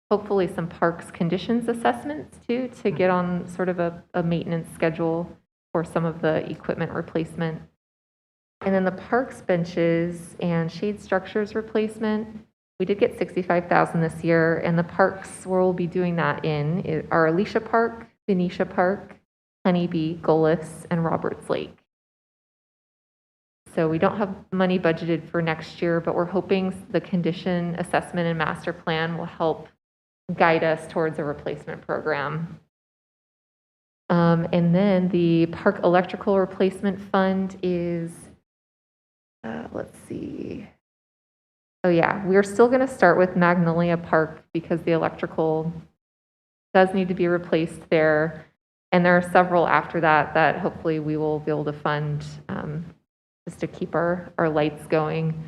hopefully some parks conditions assessments too, to get on sort of a maintenance schedule for some of the equipment replacement. And then the parks benches and shade structures replacement, we did get $65,000 this year, and the parks where we'll be doing that in are Alicia Park, Venetia Park, Honeybee, Golis, and Roberts Lake. So we don't have money budgeted for next year, but we're hoping the condition assessment and master plan will help guide us towards a replacement program. And then the park electrical replacement fund is, let's see. Oh yeah, we're still going to start with Magnolia Park because the electrical does need to be replaced there. And there are several after that hopefully we will be able to fund just to keep our lights going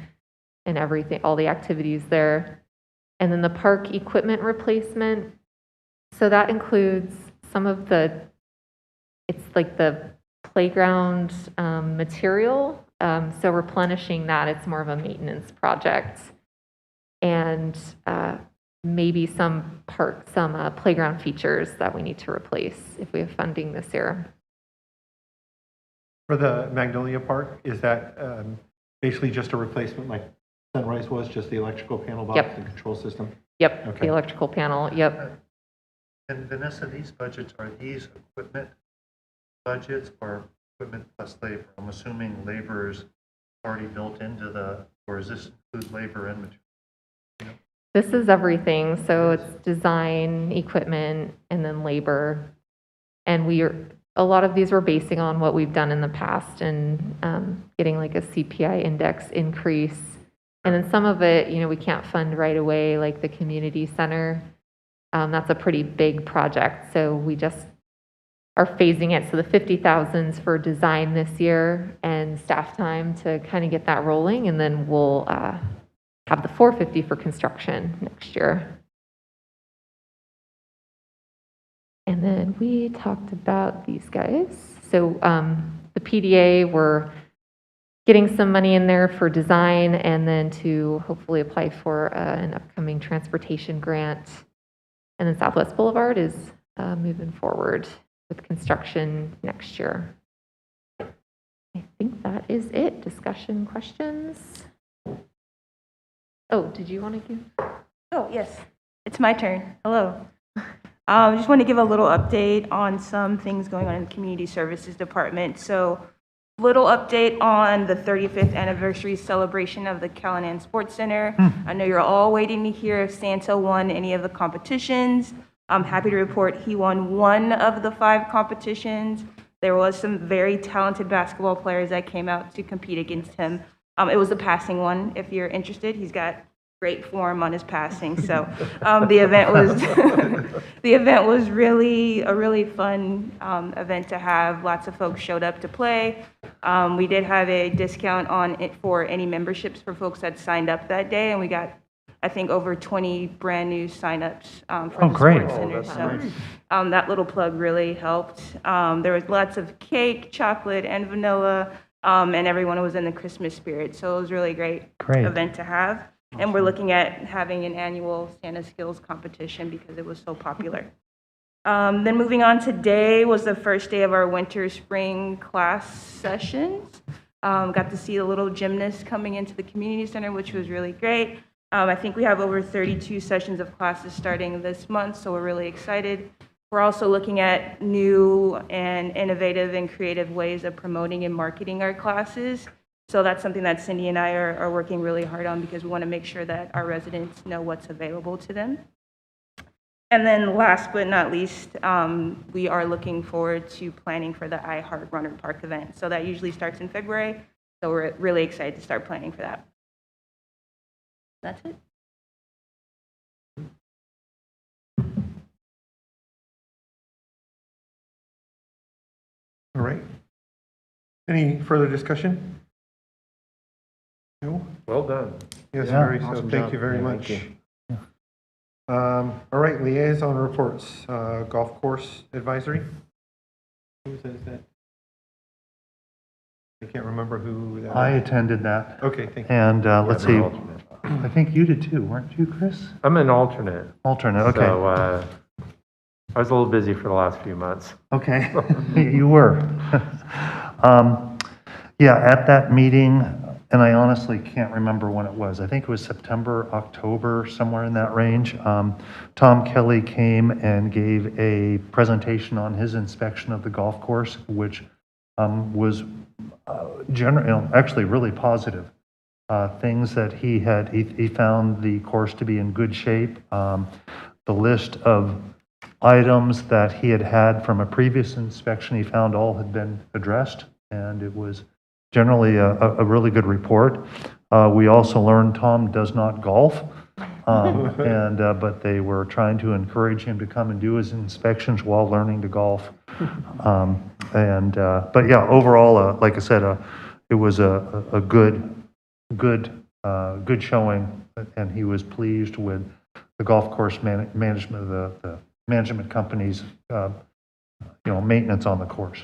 and everything, all the activities there. And then the park equipment replacement. So that includes some of it's like the playground material. So replenishing that, it's more of a maintenance project. And maybe some playground features that we need to replace if we have funding this year. For the Magnolia Park, is that basically just a replacement like Sunrise was, just the electrical panel box Yep. and control system? Yep, Okay. the electrical panel, yep. And Vanessa, these budgets, are these equipment budgets or equipment plus labor? I'm assuming labor is already built into or does this include labor and material? This is everything, so it's design, equipment, and then labor. And a lot of these we're basing on what we've done in the past and getting like a CPI index increase. And then some of it, we can't fund right away, like the community center. That's a pretty big project, so we just are phasing it. So the 50,000's for design this year and staff time to kind of get that rolling, and then we'll have the 450 for construction next year. And then we talked about these guys. So the PDA, we're getting some money in there for design and then to hopefully apply for an upcoming transportation grant. And then Southwest Boulevard is moving forward with construction next year. I think that is it. Discussion, questions? Oh, did you want to give? Oh, yes, it's my turn. Hello. Just want to give a little update on some things going on in the Community Services Department. So, little update on the 35th anniversary celebration of the Callanan Sports Center. I know you're all waiting to hear if Santa won any of the competitions. I'm happy to report he won one of the 5 competitions. There was some very talented basketball players that came out to compete against him. It was a passing one. If you're interested, he's got great form on his passing. So the event was really a really fun event to have. Lots of folks showed up to play. We did have a discount on it for any memberships for folks that signed up that day, and we got, I think, over 20 brand new signups for the great. Sports Center. So that little plug really helped. There was lots of cake, chocolate, and vanilla, and everyone was in the Christmas spirit. So it was really a great event to have. And we're looking at having an annual Santa Skills competition because it was so popular. Then moving on, today was the first day of our winter spring class sessions. Got to see the little gymnasts coming into the community center, which was really great. I think we have over 32 sessions of classes starting this month, so we're really excited. We're also looking at new and innovative and creative ways of promoting and marketing our classes. So that's something that Cindy and I are working really hard on because we want to make sure that our residents know what's available to them. And then last but not least, we are looking forward to planning for the I Heart Rohnert Park event. So that usually starts in February. So we're really excited to start planning for that. That's it. All right. Any further discussion? No? Well done. Yes, Yeah. very so. Awesome Thank job. you very Yeah, much. thank All right, liaison reports, golf course advisory. Who says that? I can't remember who that I was. attended that. Okay, thank you. And let's I'm see, an alternate. I think you did too, weren't you, Chris? I'm an alternate. Alternate, okay. So I was a little busy for the last few months. Okay, you were. Yeah, at that meeting, and I honestly can't remember when it was. I think it was September, October, somewhere in that range. Tom Kelly came and gave a presentation on his inspection of the golf course, which was actually really positive. Things that he found the course to be in good shape. The list of items that he had from a previous inspection, he found all had been addressed, and it was generally a really good report. We also learned Tom does not golf, but they were trying to encourage him to come and do his inspections while learning to golf. But yeah, overall, like I said, it was a good showing, and he was pleased with the golf course management of the management company's maintenance on the course.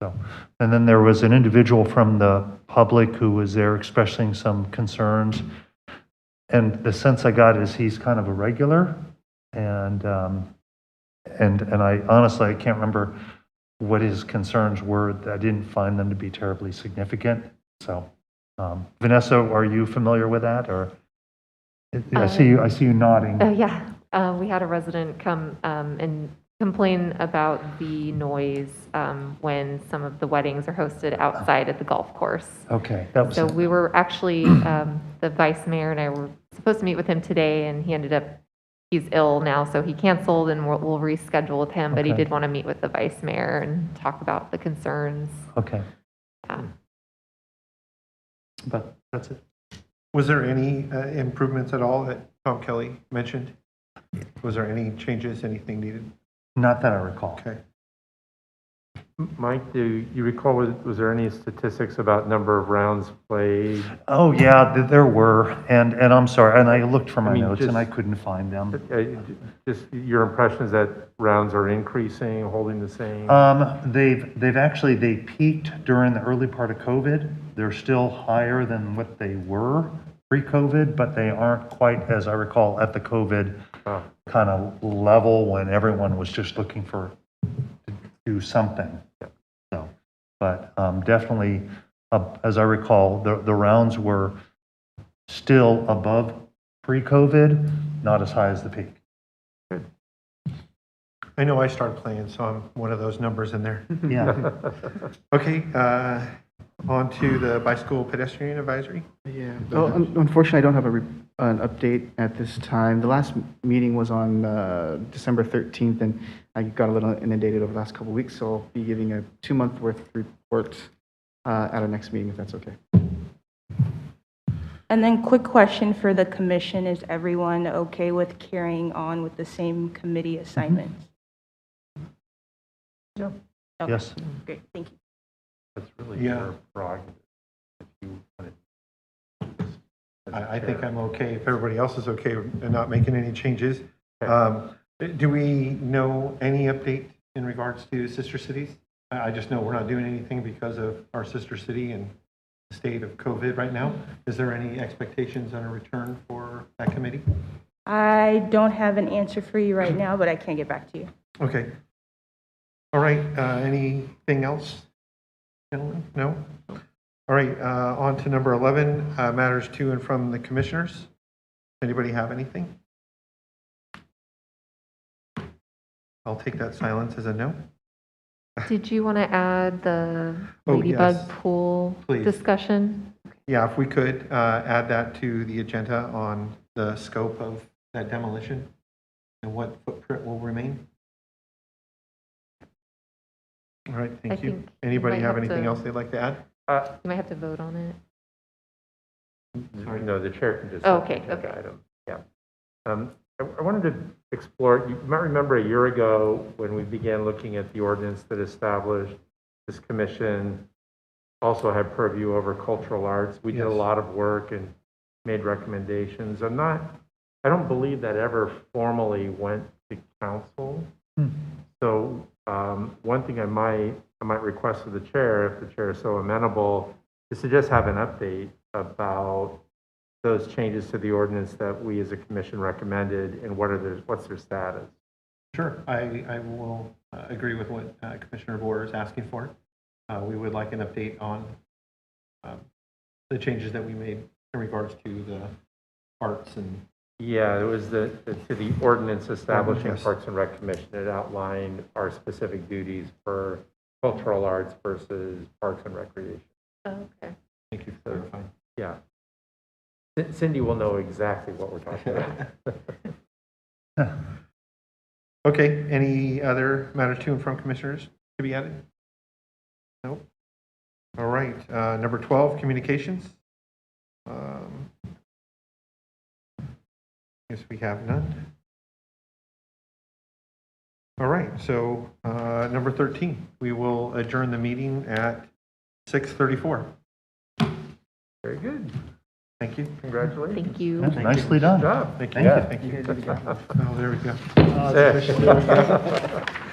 So, and then there was an individual from the public who was there expressing some concerns, and the sense I got is he's kind of a regular, and I honestly I can't remember what his concerns were. I didn't find them to be terribly significant. So, Vanessa, are you familiar with that, or I see you nodding. Yeah, we had a resident come and complain about the noise when some of the weddings are hosted outside at the golf course. Okay, that was So we were actually, the vice mayor and I were supposed to meet with him today, and he's ill now, so he canceled, and we'll reschedule with him, but he Okay. did want to meet with the vice mayor and talk about the concerns. okay, Um, but that's it. Was there any improvements at all that Tom Kelly mentioned? Was there any changes, anything needed? Not that I recall. Okay. Mike, do you recall, was there any statistics about number of rounds played? Oh, yeah, there were, and I'm sorry, and I looked for my I mean, notes and I just- couldn't find them. Just your impression is that rounds are increasing, holding the same? They peaked during the early part of COVID. They're still higher than what they were pre-COVID, but they aren't quite, as I recall, at the COVID Oh. kind of level when everyone was just looking to do something. So, but definitely, as I recall, the rounds were still above pre-COVID, not as high as the peak. I know I started playing, so I'm one of those numbers in there. Yeah. Okay, on to the bicycle pedestrian advisory. Yeah. Well, unfortunately, I don't have an update at this time. The last meeting was on December 13th, and I got a little inundated over the last couple of weeks, so I'll be giving a 2-month worth of report at our next meeting, if that's okay. And then quick question for the commission, is everyone okay with carrying on with the same committee assignments? Yeah. Okay, Yes. great, thank you. That's really Yeah. your prerogative. If you want to- I think I'm okay if everybody else is okay and not making any changes. Okay. Do we know any update in regards to sister cities? I just know we're not doing anything because of our sister city and the state of COVID right now. Is there any expectations on a return for that committee? I don't have an answer for you right now, but I can get back to you. Okay. All right, anything else, gentlemen? No? All right, on to number 11, matters to and from the commissioners. Anybody have anything? I'll take that silence as a no. Did you want to add the Oh, ladybug yes. pool Please. discussion? Yeah, if we could add that to the agenda on the scope of that demolition and what footprint will remain. All right, I thank you. think Anybody might have have anything to- else they'd like to add? You might have to vote on it. Sorry, no, the chair can just. Oh, set the okay, agenda okay. item. Yeah. I wanted to explore, you might remember a year ago when we began looking at the ordinance that established this commission also had purview over cultural arts. We did a Yes. lot of work and made recommendations. I don't believe that ever formally went to council. So one thing I might request of the chair, if the chair is so amenable, is to just have an update about those changes to the ordinance that we as a commission recommended and what's their status. Sure, I will agree with what Commissioner Boer is asking for. We would like an update on the changes that we made in regards to the arts and. Yeah, it was to the ordinance establishing Yes. Parks and Rec Commission. It outlined our specific duties for cultural arts versus Parks and Recreation. Oh, okay. Thank you for clarifying. Yeah. Cindy will know exactly what we're talking about. Okay, any other matters to and from commissioners to be added? Nope. All right, number 12, communications. Guess we have none. All right, so number 13, we will adjourn the meeting at 6:34. Very good. Thank you. Congratulations. Thank you. Yeah, nicely done. Good job. Thank you. Thank you. Thank you. Oh, there we go. There.